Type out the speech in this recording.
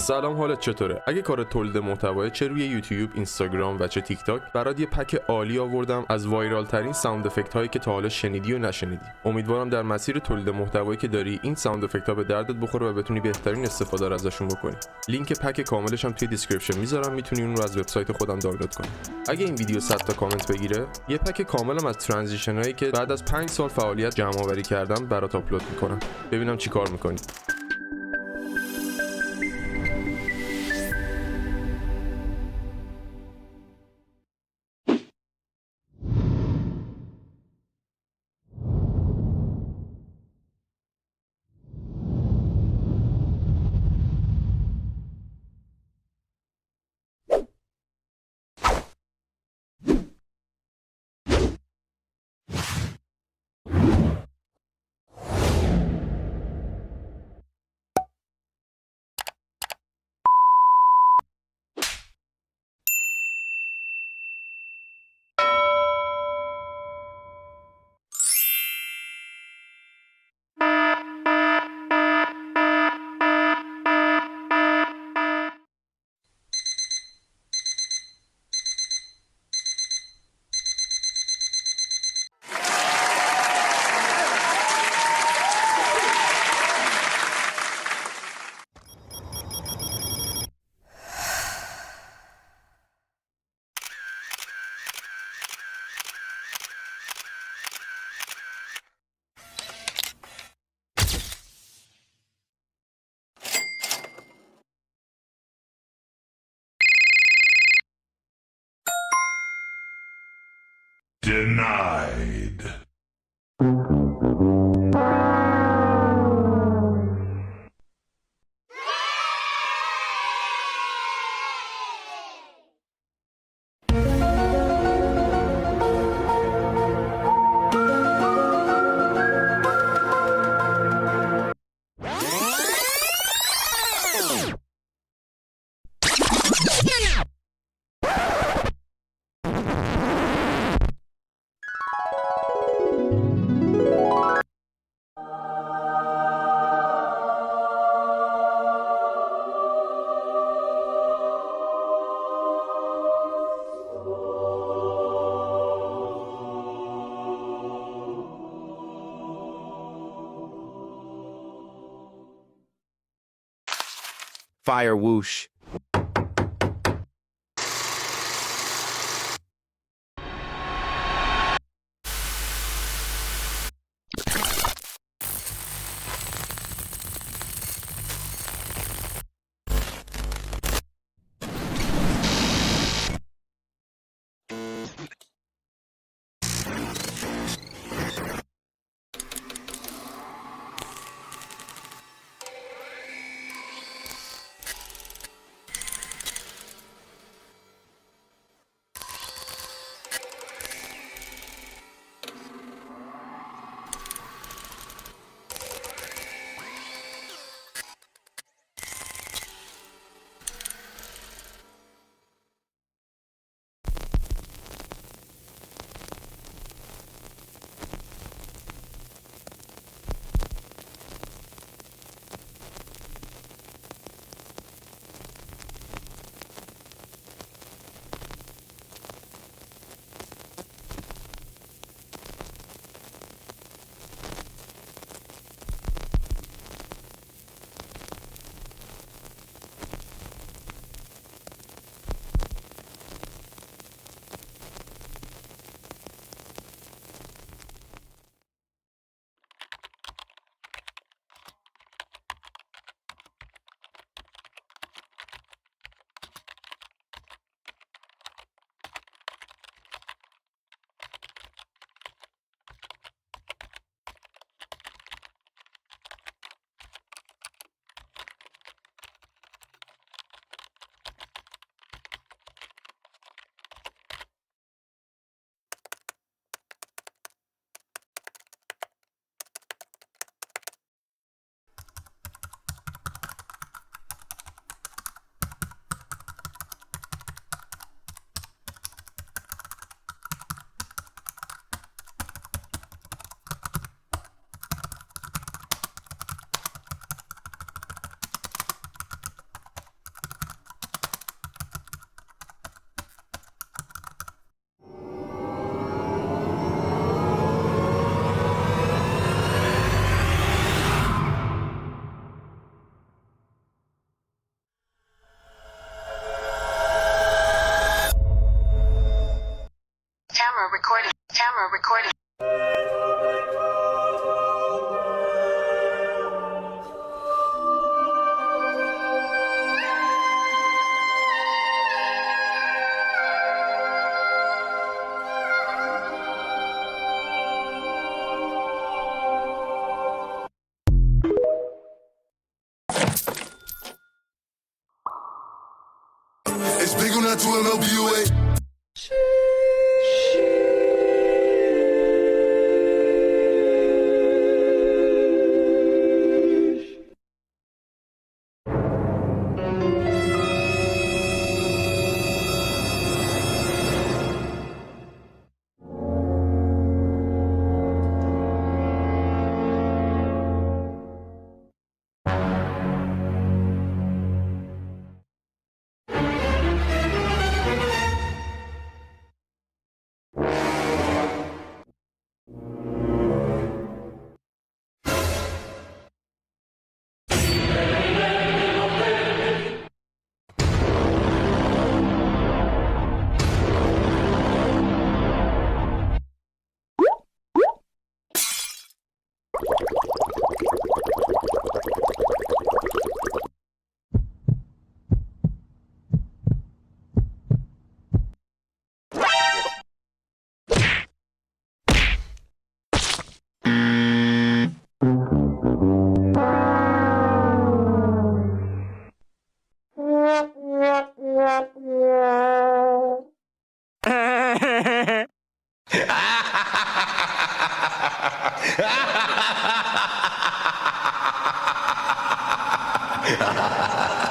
سلام، حالت چطوره؟ اگه کار تولید محتوای چه روی یوتیوب، اینستاگرام و چه تیکتاک، برات یه پک عالی آوردم از وایرال ترین ساند افکت هایی که تا حالا شنیدی و نشنیدی. امیدوارم در مسیر تولید محتوایی که داری این ساند افکت ها به دردت بخوره و بتونی بهترین استفاده رو ازشون بکنی. لینک پک کاملش هم توی دیسکریپشن میذارم، میتونی اون رو از وبسایت خودم دانلود کنی. اگه این ویدیو 100 تا کامنت بگیره، یه پک کاملم از ترانزیشن هایی که بعد از 5 سال فعالیت جمع آوری کردم برات آپلود میکنم. ببینم چیکار میکنی. Denied. Fire whoosh. 992 Ha ha ha ha!